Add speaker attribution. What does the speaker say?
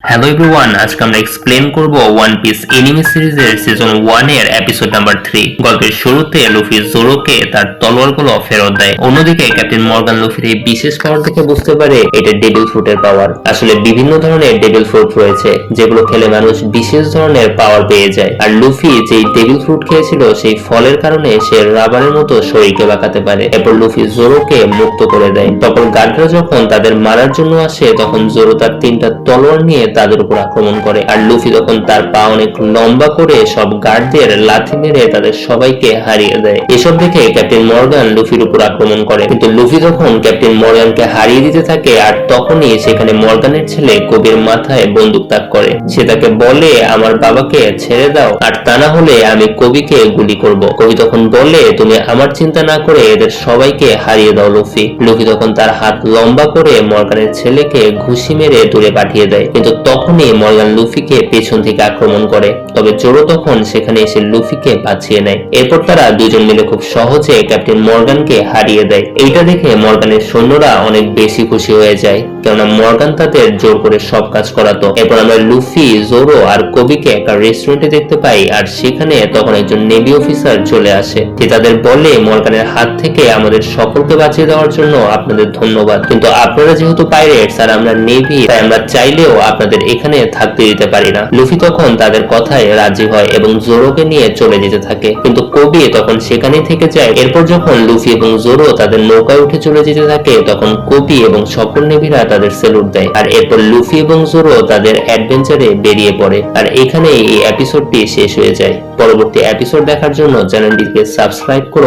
Speaker 1: Hello everyone, আজকে আমরা explain করব ওয়ান পিস এনিমে সিরিজের সিজন 1 এর এপিসোড নাম্বার 3। গল্পের শুরুতে লুফি জোরোকে তার তলোয়ারগুলো ফেরত দেয়। অন্যদিকে ক্যাপ্টেন মর্গান লুফির এই বিশেষ পাওয়ার দেখে বুঝতে পারে এটা ডেভিল ফ্রুটের পাওয়ার। আসলে বিভিন্ন ধরনের ডেভিল ফ্রুট রয়েছে যেগুলো খেলে মানুষ বিশেষ ধরনের পাওয়ার পেয়ে যায়, আর লুফি যেই ডেভিল ফ্রুট খেয়েছিল সেই ফলের কারণে সে রাবারের মতো শরীরকে বাঁকাতে পারে। এরপর লুফি জোরোকে মুক্ত করে দেয়। তখন গার্ডরা যখন তাদের মারার জন্য আসে তখন জোরো তার 3টা তলোয়ার নিয়ে তাদের উপর আক্রমণ করে, আর লুফি তখন তার পা অনেক লম্বা করে সব গার্ডদের লাথি মেরে তাদের সবাইকে হারিয়ে দেয়। এসব দেখে ক্যাপ্টেন মর্গান লুফির উপর আক্রমণ করে, কিন্তু লুফি তখন ক্যাপ্টেন মর্গানকে হারিয়ে দিতে থাকে। আর তখনই সেখানে মর্গানের ছেলে কবির মাথায় বন্দুক তাক করে। সে তাকে বলে, আমার বাবাকে ছেড়ে দাও, আর তা না হলে আমি কবিকে গুলি করব। কবি তখন বলে, তুমি আমার চিন্তা না করে এদের সবাইকে হারিয়ে দাও লুফি। লুফি তখন তার হাত লম্বা করে মর্গানের ছেলেকে ঘুষি মেরে দূরে পাঠিয়ে দেয়, কিন্তু তখনই মর্গান লুফিকে পেছন থেকে আক্রমণ করে। তবে জোরো তখন সেখানে এসে লুফিকে বাঁচিয়ে নেয়। এরপর তারা দুজন মিলে খুব সহজে ক্যাপ্টেন মর্গানকে হারিয়ে দেয়। এইটা দেখে মর্গানের সৈন্যরা অনেক বেশি খুশি হয়ে যায়, কেননা মর্গান তাদের জোর করে সব কাজ করাতো। এরপর আমরা লুফি, জোরো আর কবিকে একটা রেস্টুরেন্টে দেখতে পাই, আর সেখানে তখন একজন নেভি অফিসার চলে আসে। সে তাদের বলে, মর্গানের হাত থেকে আমাদের সকলকে বাঁচিয়ে দেওয়ার জন্য আপনাদের ধন্যবাদ, কিন্তু আপনারা যেহেতু পাইরেটস আর আমরা নেভি, তাই আমরা চাইলেও আপনাদের এখানে থাকতে দিতে পারি না। লুফি তখন তাদের কথায় রাজি হয় এবং জোরোকে নিয়ে চলে যেতে থাকে, কিন্তু কবি তখন সেখানেই থেকে যায়। এরপর যখন লুফি এবং জোরো তাদের নৌকায় উঠে চলে যেতে থাকে তখন কবি এবং সকল নেভিরা তাদের স্যালুট দেয়, আর এরপর লুফি এবং জোরো তাদের অ্যাডভেঞ্চারে বেরিয়ে পড়ে। আর এখানে এই এপিসোডটি শেষ হয়ে যায়। পরবর্তী এপিসোড দেখার জন্য চ্যানেলটিকে সাবস্ক্রাইব করুন।